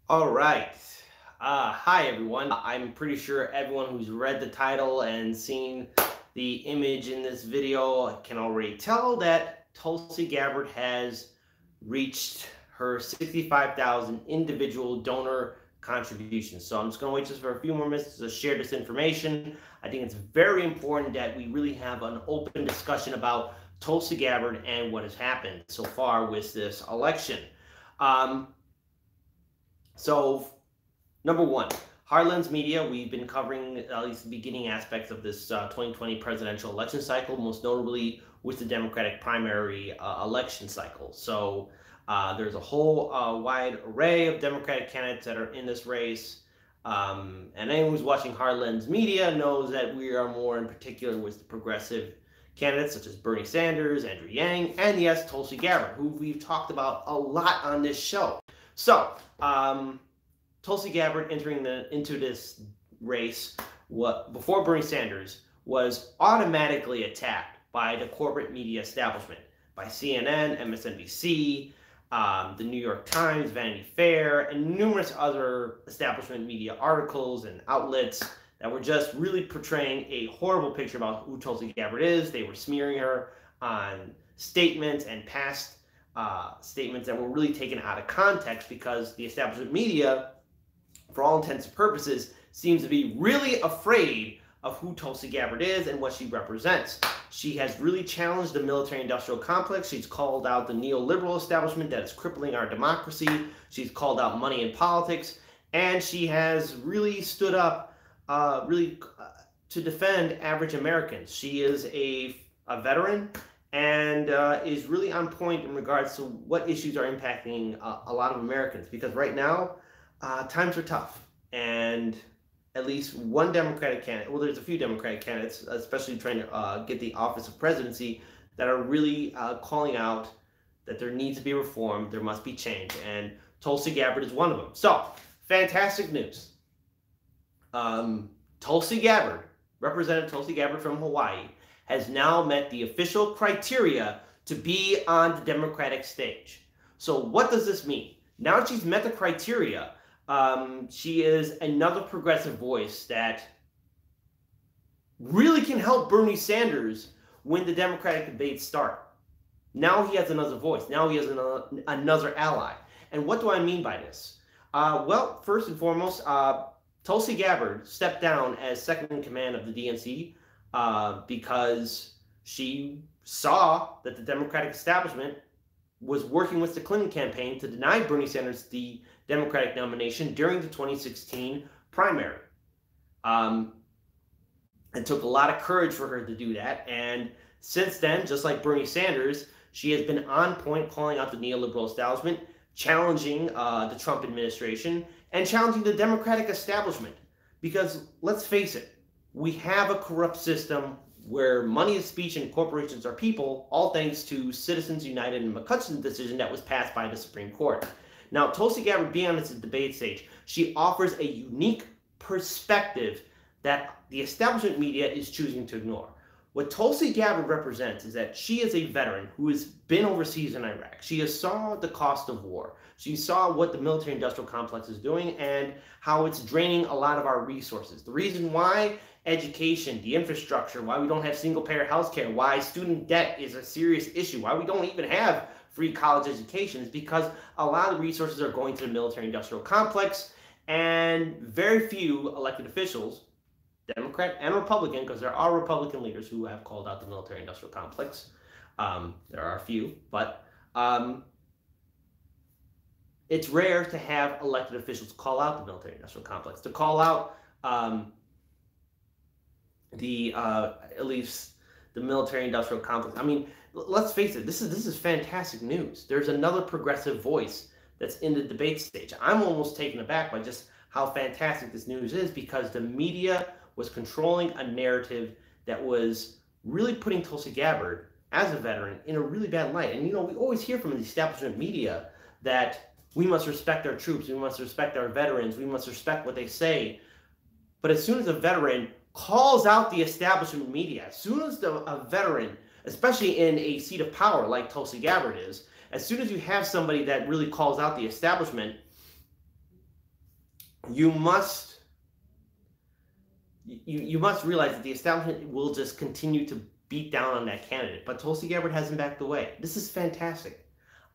All right. Hi, everyone. I'm pretty sure everyone who's read the title and seen the image in this video can already tell that Tulsi Gabbard has reached her 65,000 individual donor contributions. So I'm just going to wait just for a few more minutes to share this information. I think it's very important that we really have an open discussion about Tulsi Gabbard and what has happened so far with this election. Um, so Number one, Heartland's Media. We've been covering at least the beginning aspects of this 2020 presidential election cycle, most notably with the Democratic primary election cycle. So there's a whole wide array of Democratic candidates that are in this race. And anyone who's watching Heartland's Media knows that we are more in particular with the progressive candidates such as Bernie Sanders, Andrew Yang, and yes, Tulsi Gabbard, who we've talked about a lot on this show. So, Tulsi Gabbard entering into this race before Bernie Sanders was automatically attacked by the corporate media establishment, by CNN, MSNBC, the New York Times, Vanity Fair, and numerous other establishment media articles and outlets that were just really portraying a horrible picture about who Tulsi Gabbard is. They were smearing her on statements and past statements that were really taken out of context because the establishment media, for all intents and purposes, seems to be really afraid of who Tulsi Gabbard is and what she represents. She has really challenged the military-industrial complex. She's called out the neoliberal establishment that is crippling our democracy. She's called out money in politics. And she has really stood up to defend average Americans. She is a veteran and is really on point in regards to what issues are impacting a lot of Americans. Because right now, times are tough, and at least one Democratic candidate, well, there's a few Democratic candidates, especially trying to get the office of presidency, that are really calling out that there needs to be reform, there must be change, and Tulsi Gabbard is one of them. So, fantastic news. Tulsi Gabbard, Representative Tulsi Gabbard from Hawaii, has now met the official criteria to be on the Democratic stage. So what does this mean? Now that she's met the criteria, she is another progressive voice that really can help Bernie Sanders when the Democratic debates start. Now he has another voice. Now he has another ally. And what do I mean by this? Well, first and foremost, Tulsi Gabbard stepped down as second in command of the DNC because she saw that the Democratic establishment was working with the Clinton campaign to deny Bernie Sanders the Democratic nomination during the 2016 primary. It took a lot of courage for her to do that. And since then, just like Bernie Sanders, she has been on point calling out the neoliberal establishment, challenging the Trump administration, and challenging the Democratic establishment. Because let's face it, we have a corrupt system where money is speech and corporations are people, all thanks to Citizens United and McCutcheon's decision that was passed by the Supreme Court. Now, Tulsi Gabbard being on this debate stage, she offers a unique perspective that the establishment media is choosing to ignore. What Tulsi Gabbard represents is that she is a veteran who has been overseas in Iraq. She has saw the cost of war. She saw what the military-industrial complex is doing and how it's draining a lot of our resources. The reason why education, the infrastructure, why we don't have single-payer health care, why student debt is a serious issue, why we don't even have free college education is because a lot of the resources are going to the military-industrial complex, and very few elected officials, Democrat and Republican, because there are Republican leaders who have called out the military-industrial complex. There are a few, but it's rare to have elected officials call out the military-industrial complex, to call out at least the military-industrial complex. I mean, let's face it, this is fantastic news. There's another progressive voice that's in the debate stage. I'm almost taken aback by just how fantastic this news is, because the media was controlling a narrative that was really putting Tulsi Gabbard as a veteran in a really bad light. And, you know, we always hear from the establishment media that we must respect our troops, we must respect our veterans, we must respect what they say. But as soon as a veteran calls out the establishment media, as soon as a veteran, especially in a seat of power like Tulsi Gabbard is, as soon as you have somebody that really calls out the establishment, you must you must realize that the establishment will just continue to beat down on that candidate. But Tulsi Gabbard hasn't backed away. This is fantastic.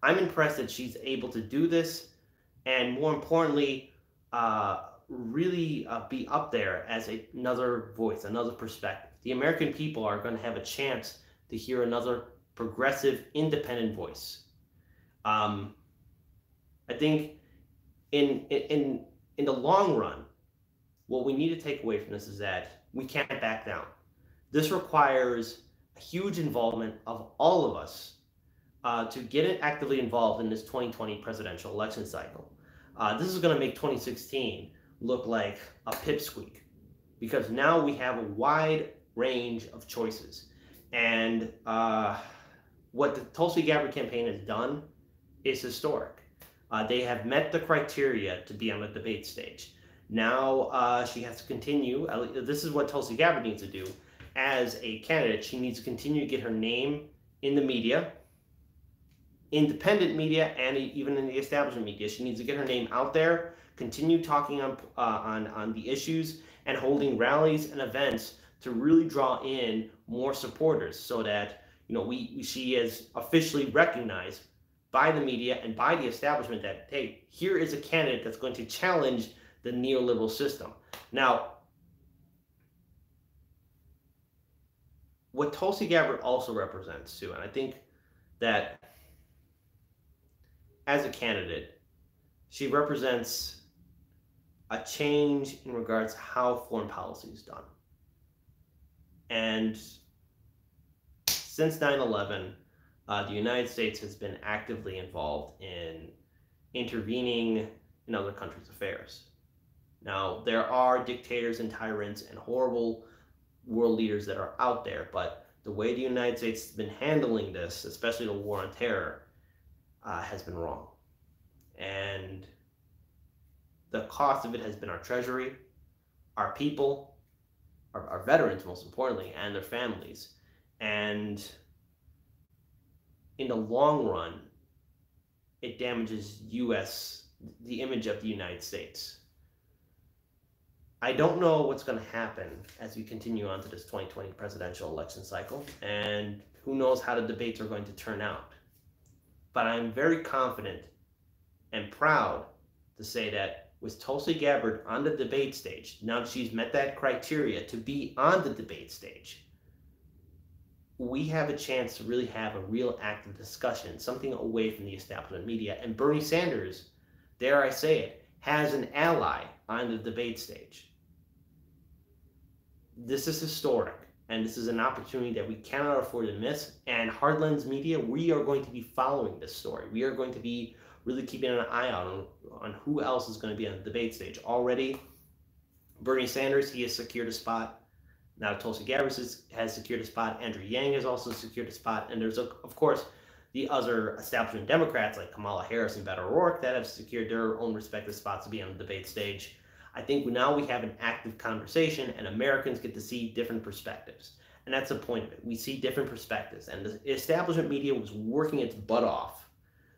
I'm impressed that she's able to do this, and more importantly, really be up there as another voice, another perspective. The American people are going to have a chance to hear another progressive, independent voice. I think in the long run, what we need to take away from this is that we can't back down. This requires a huge involvement of all of us to get it actively involved in this 2020 presidential election cycle. This is going to make 2016 look like a pipsqueak because now we have a wide range of choices. And what the Tulsi Gabbard campaign has done is historic. They have met the criteria to be on the debate stage. Now she has to continue. This is what Tulsi Gabbard needs to do as a candidate. She needs to continue to get her name in the media, independent media, and even in the establishment media. She needs to get her name out there, continue talking on the issues, and holding rallies and events to really draw in more supporters, so that she is officially recognized by the media and by the establishment that, hey, here is a candidate that's going to challenge the neoliberal system. Now, what Tulsi Gabbard also represents too, and I think that as a candidate, she represents a change in regards to how foreign policy is done. And since 9/11, the United States has been actively involved in intervening in other countries' affairs. Now, there are dictators and tyrants and horrible world leaders that are out there, but the way the United States has been handling this, especially the war on terror, has been wrong. And the cost of it has been our treasury, our people, our veterans, most importantly, and their families. And in the long run, it damages the image of the United States. I don't know what's going to happen as we continue on to this 2020 presidential election cycle, and who knows how the debates are going to turn out. But I'm very confident and proud to say that with Tulsi Gabbard on the debate stage, now that she's met that criteria to be on the debate stage, we have a chance to really have a real active discussion, something away from the establishment media. And Bernie Sanders, dare I say it, has an ally on the debate stage. This is historic, and this is an opportunity that we cannot afford to miss. And Hardlens Media, we are going to be following this story. We are going to be really keeping an eye out on who else is going to be on the debate stage. Already, Bernie Sanders, he has secured a spot. Now Tulsi Gabbard has secured a spot. Andrew Yang has also secured a spot. And there's, of course, the other establishment Democrats like Kamala Harris and Beto O'Rourke that have secured their own respective spots to be on the debate stage. I think now we have an active conversation, and Americans get to see different perspectives. And that's the point of it. We see different perspectives. And the establishment media was working its butt off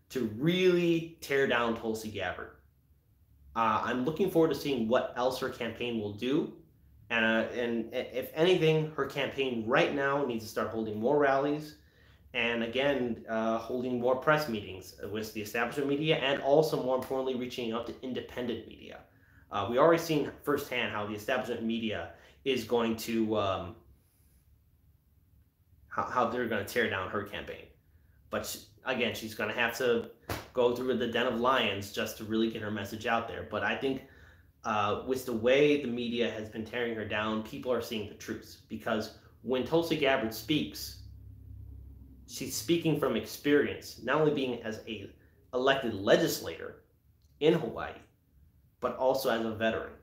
to really tear down Tulsi Gabbard. I'm looking forward to seeing what else her campaign will do. And if anything, her campaign right now needs to start holding more rallies and, again, holding more press meetings with the establishment media, and also, more importantly, reaching out to independent media. We already seen firsthand how the establishment media is going to, how they're going to tear down her campaign. But again, she's going to have to go through the den of lions just to really get her message out there. But I think with the way the media has been tearing her down, people are seeing the truth. Because when Tulsi Gabbard speaks, she's speaking from experience, not only being as a elected legislator in Hawaii, but also as a veteran.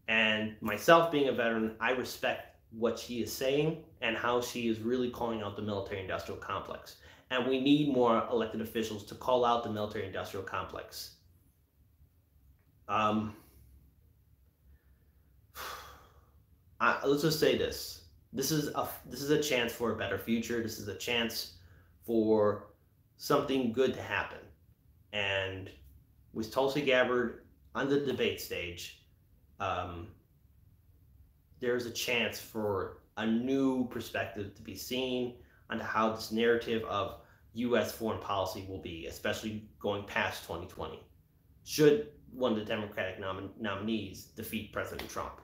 And myself being a veteran, I respect what she is saying and how she is really calling out the military-industrial complex. And we need more elected officials to call out the military-industrial complex. Let's just say this. This is a chance for a better future. This is a chance for something good to happen. And with Tulsi Gabbard on the debate stage, there's a chance for a new perspective to be seen on how this narrative of U.S. foreign policy will be, especially going past 2020, should one of the Democratic nominees defeat President Trump.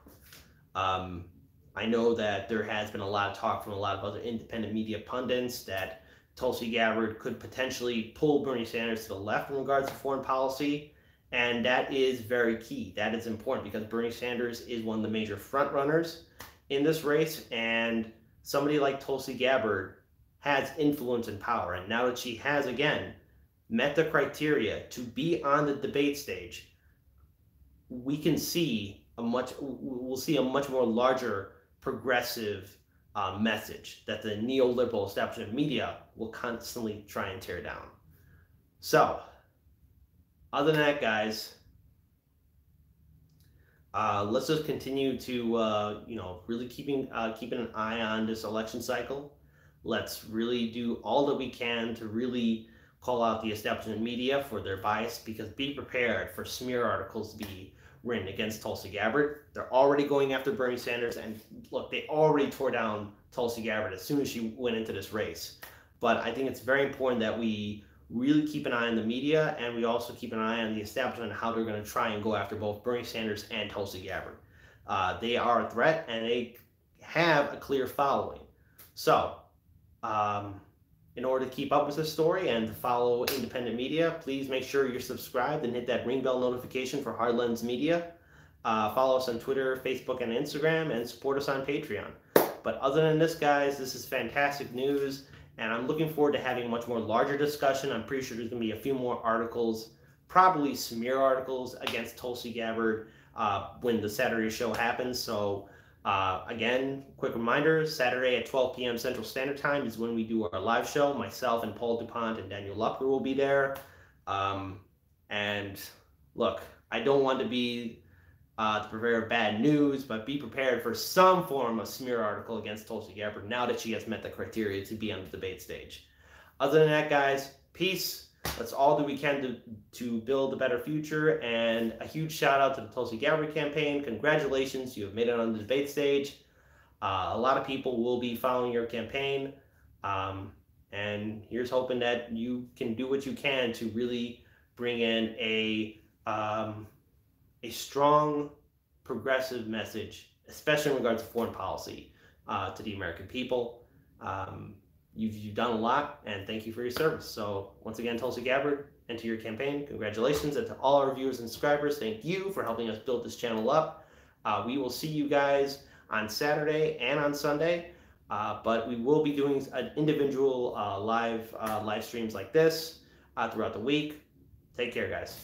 I know that there has been a lot of talk from a lot of other independent media pundits that Tulsi Gabbard could potentially pull Bernie Sanders to the left in regards to foreign policy. And that is very key. That is important because Bernie Sanders is one of the major front runners in this race. And somebody like Tulsi Gabbard has influence and power. And now that she has, again, met the criteria to be on the debate stage, we'll see a much more larger progressive message that the neoliberal establishment media will constantly try and tear down. So, other than that, guys, let's just continue to, really keeping an eye on this election cycle. Let's really do all that we can to really call out the establishment media for their bias, because be prepared for smear articles to be written against Tulsi Gabbard. They're already going after Bernie Sanders, and look, they already tore down Tulsi Gabbard as soon as she went into this race. But I think it's very important that we really keep an eye on the media, and we also keep an eye on the establishment and how they're going to try and go after both Bernie Sanders and Tulsi Gabbard. They are a threat, and they have a clear following. So, in order to keep up with this story and to follow independent media, please make sure you're subscribed and hit that ring bell notification for Hard Lens Media. Follow us on Twitter, Facebook, and Instagram, and support us on Patreon. But other than this, guys, this is fantastic news, and I'm looking forward to having a much more larger discussion. I'm pretty sure there's going to be a few more articles, probably smear articles against Tulsi Gabbard when the Saturday show happens. So again, quick reminder, Saturday at 12 p.m. Central Standard Time is when we do our live show. Myself and Paul DuPont and Daniel Lupker will be there. And look, I don't want to be the purveyor of bad news, but be prepared for some form of smear article against Tulsi Gabbard now that she has met the criteria to be on the debate stage. Other than that, guys, peace. Let's all do what we can to build a better future. And a huge shout out to the Tulsi Gabbard campaign. Congratulations, you have made it on the debate stage. A lot of people will be following your campaign. And here's hoping that you can do what you can to really bring in a strong progressive message, especially in regards to foreign policy, to the American people. You've done a lot, and thank you for your service. So once again, Tulsi Gabbard, and to your campaign, congratulations. And to all our viewers and subscribers, thank you for helping us build this channel up. We will see you guys on Saturday and on Sunday, but we will be doing individual live streams like this throughout the week. Take care, guys.